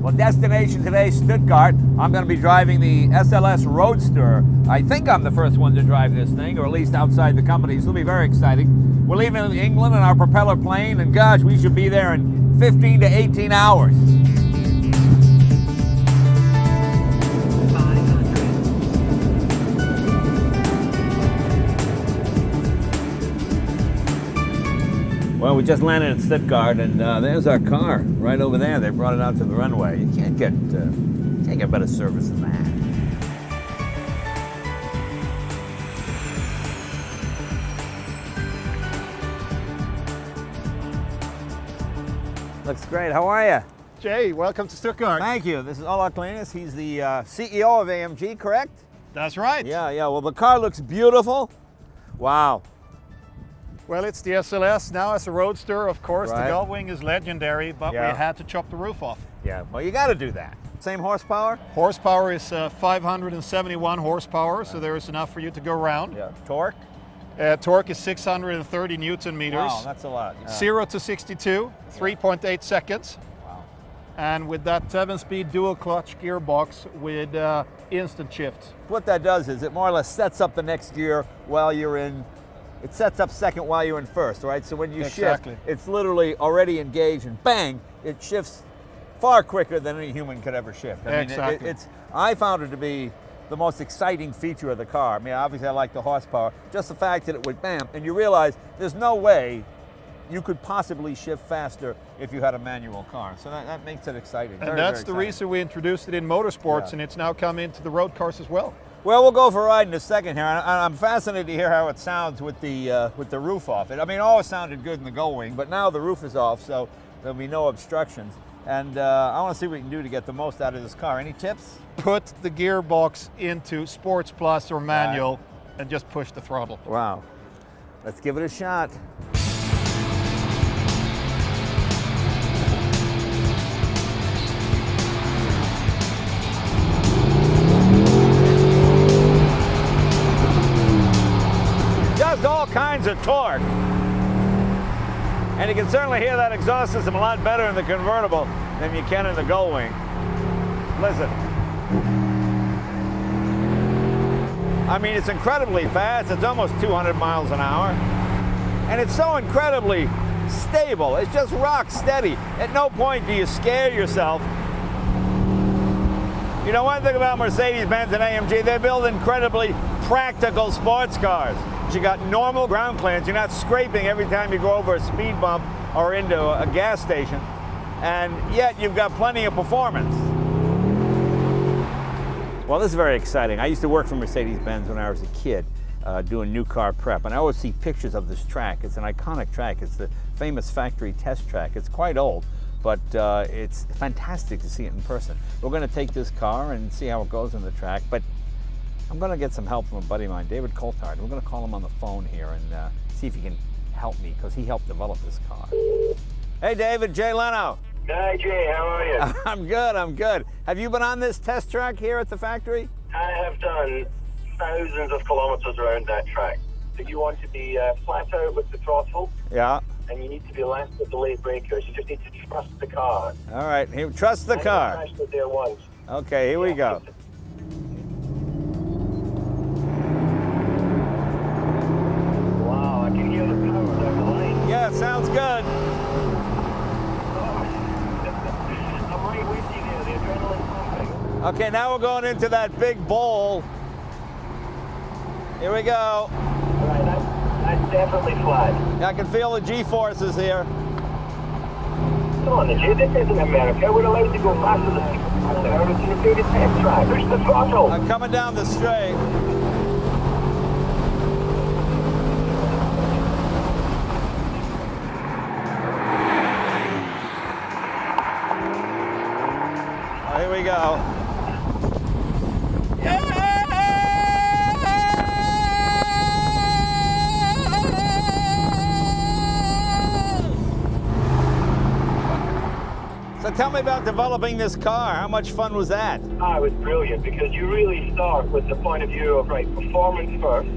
Well, destination today, Stuttgart. I'm going to be driving the SLS Roadster. I think I'm the first one to drive this thing, or at least outside the company, so it'll be very exciting. We're leaving England in our propeller plane, and gosh, we should be there in 15 to 18 hours. Well, we just landed in Stuttgart, and there's our car right over there. They brought it out to the runway. You can't get better service than that. Looks great. How are you? Jay, welcome to Stuttgart. Thank you. This is Olaf Klenis. He's the CEO of AMG, correct? That's right. Yeah. Well, the car looks beautiful. Wow. Well, it's the SLS. Now it's a Roadster, of course. Right. The gull-wing is legendary, but Yeah. we had to chop the roof off. Yeah, well, you got to do that. Same horsepower? Horsepower is 571 horsepower, so there is enough for you to go around. Yeah. Torque? Torque is 630 Newton meters. Wow, that's a lot. Yeah. 0 to 62, 3.8 seconds. Wow. And with that 7-speed dual clutch gearbox with instant shift. What that does is it more or less sets up the next gear while you're in. It sets up second while you're in first, right? So when you Exactly. shift, it's literally already engaged, and bang, it shifts far quicker than any human could ever shift. I mean, Exactly. I found it to be the most exciting feature of the car. I mean, obviously I like the horsepower, just the fact that it would bam, and you realize there's no way you could possibly shift faster if you had a manual car. So that makes it exciting. And Very, that's very the exciting. reason we introduced it in motorsports, Yeah. and it's now come into the road cars as well. Well, we'll go for a ride in a second here. I'm fascinated to hear how it sounds with the roof off. I mean, it always sounded good in the gull wing, but now the roof is off, so there'll be no obstructions. And I want to see what we can do to get the most out of this car. Any tips? Put the gearbox into Sports Plus or manual and just push the throttle. Wow. Let's give it a shot. Just all kinds of torque. And you can certainly hear that exhaust system a lot better in the convertible than you can in the gull wing. Listen. I mean, it's incredibly fast. It's almost 200 miles an hour. And it's so incredibly stable. It's just rock steady. At no point do you scare yourself. You know, one thing about Mercedes-Benz and AMG, they build incredibly practical sports cars. You got normal ground clearance. You're not scraping every time you go over a speed bump or into a gas station. And yet you've got plenty of performance. Well, this is very exciting. I used to work for Mercedes-Benz when I was a kid, doing new car prep, and I always see pictures of this track. It's an iconic track. It's the famous factory test track. It's quite old, but it's fantastic to see it in person. We're going to take this car and see how it goes on the track, but I'm going to get some help from a buddy of mine, David Coulthard. We're going to call him on the phone here and see if he can help me, because he helped develop this car. Hey, David, Jay Leno. Hi, Jay. How are you? I'm good. Have you been on this test track here at the factory? I have done thousands of kilometers around that track. So you want to be flat out with the throttle, Yeah. and you need to be less with the late breakers. You just need to trust the car. All right, trust the car. I crashed it there once. Okay, here we go. Wow, I can hear the power down the line. Yeah, sounds good. I'm right with you there. The adrenaline pumping. Okay, now we're going into that big bowl. Here we go. All right, that's definitely flat. I can feel the G-forces here. Come on, Jay. This isn't America. We're allowed to go faster than people. It's an included test track. Push the throttle. I'm coming down the straight. Oh, here we go. So tell me about developing this car. How much fun was that? It was brilliant because you really start with the point of view of, right, performance first,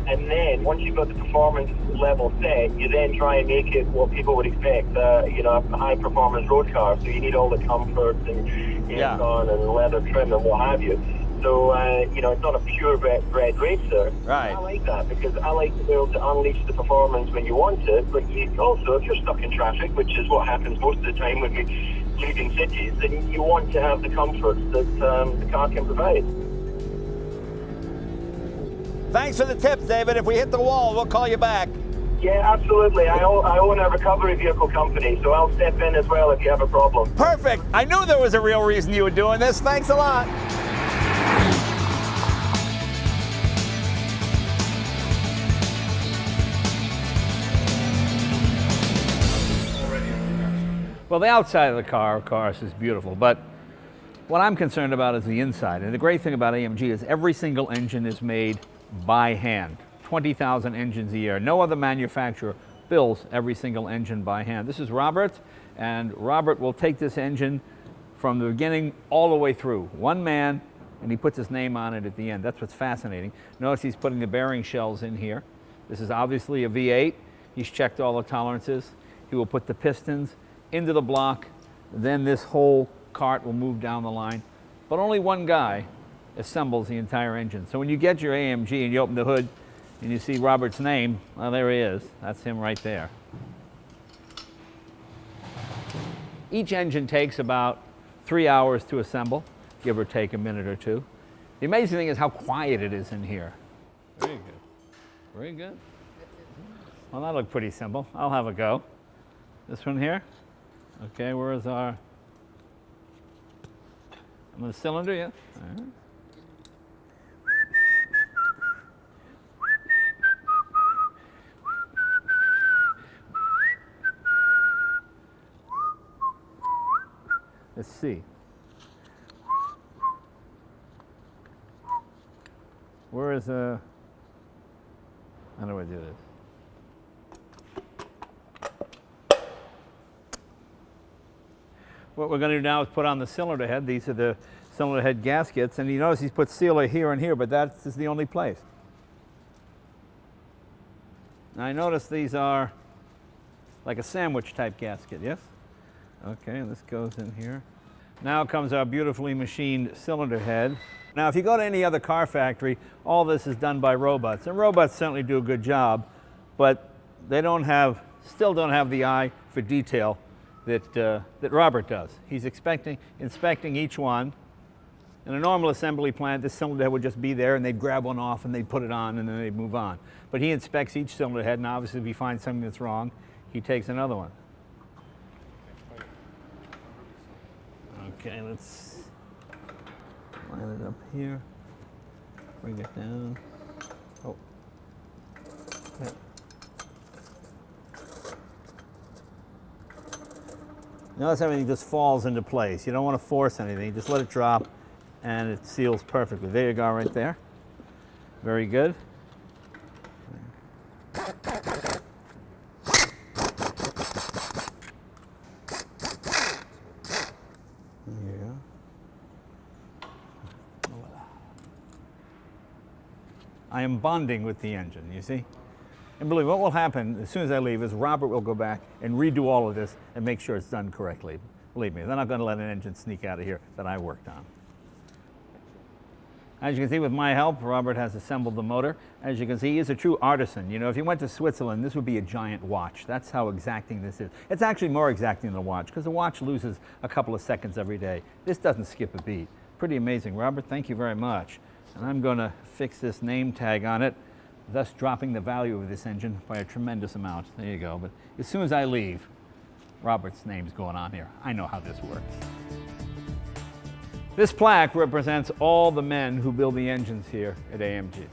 And then once you've got the performance level set, you then try and make it what people would expect, you know, a high performance road car. So you need all the comforts and aircon and leather trim and what have you. So, you know, it's not a purebred racer. Right. I like that because I like to be able to unleash the performance when you want it, but you also, if you're stuck in traffic, which is what happens most of the time when we leaving cities, then you want to have the comforts that the car can provide. Thanks for the tips, David. If we hit the wall, we'll call you back. Yeah, absolutely. I own a recovery vehicle company, so I'll step in as well if you have a problem. Perfect. I knew there was a real reason you were doing this. Thanks a lot. Well, the outside of the car, of course, is beautiful, but what I'm concerned about is the inside. And the great thing about AMG is every single engine is made by hand. 20,000 engines a year. No other manufacturer builds every single engine by hand. This is Robert, and Robert will take this engine from the beginning all the way through. One man, and he puts his name on it at the end. That's what's fascinating. Notice he's putting the bearing shells in here. This is obviously a V8. He's checked all the tolerances. He will put the pistons into the block, then this whole cart will move down the line. But only one guy assembles the entire engine. So when you get your AMG and you open the hood and you see Robert's name, well, there he is. That's him right there. Each engine takes about 3 hours to assemble, give or take a minute or two. The amazing thing is how quiet it is in here. Very good. Very good. Well, that looked pretty simple. I'll have a go. This one here. Okay, where is our the cylinder? Yeah. All right. Let's see. Where is how do I do this? What we're going to do now is put on the cylinder head. These are the cylinder head gaskets, and you notice he's put sealer here and here, but that is the only place. Now I notice these are like a sandwich type gasket, yes? Okay, this goes in here. Now comes our beautifully machined cylinder head. Now if you go to any other car factory, all this is done by robots, and robots certainly do a good job, but they still don't have the eye for detail that Robert does. He's inspecting each one. In a normal assembly plant, this cylinder head would just be there and they'd grab one off and they'd put it on and then they'd move on. But he inspects each cylinder head, and obviously if he finds something that's wrong, he takes another one. Okay, let's line it up here, bring it down. Oh. Okay. Notice everything just falls into place. You don't want to force anything. Just let it drop, and it seals perfectly. There you go, right there. Very good. There you go. I am bonding with the engine, you see? And believe me, what will happen as soon as I leave is Robert will go back and redo all of this and make sure it's done correctly. Believe me, they're not going to let an engine sneak out of here that I worked on. As you can see, with my help, Robert has assembled the motor. As you can see, he is a true artisan. You know, if you went to Switzerland, this would be a giant watch. That's how exacting this is. It's actually more exacting than a watch, because the watch loses a couple of seconds every day. This doesn't skip a beat. Pretty amazing. Robert, thank you very much. And I'm going to fix this name tag on it, thus dropping the value of this engine by a tremendous amount. There you go. But as soon as I leave, Robert's name's going on here. I know how this works. This plaque represents all the men who build the engines here at AMG.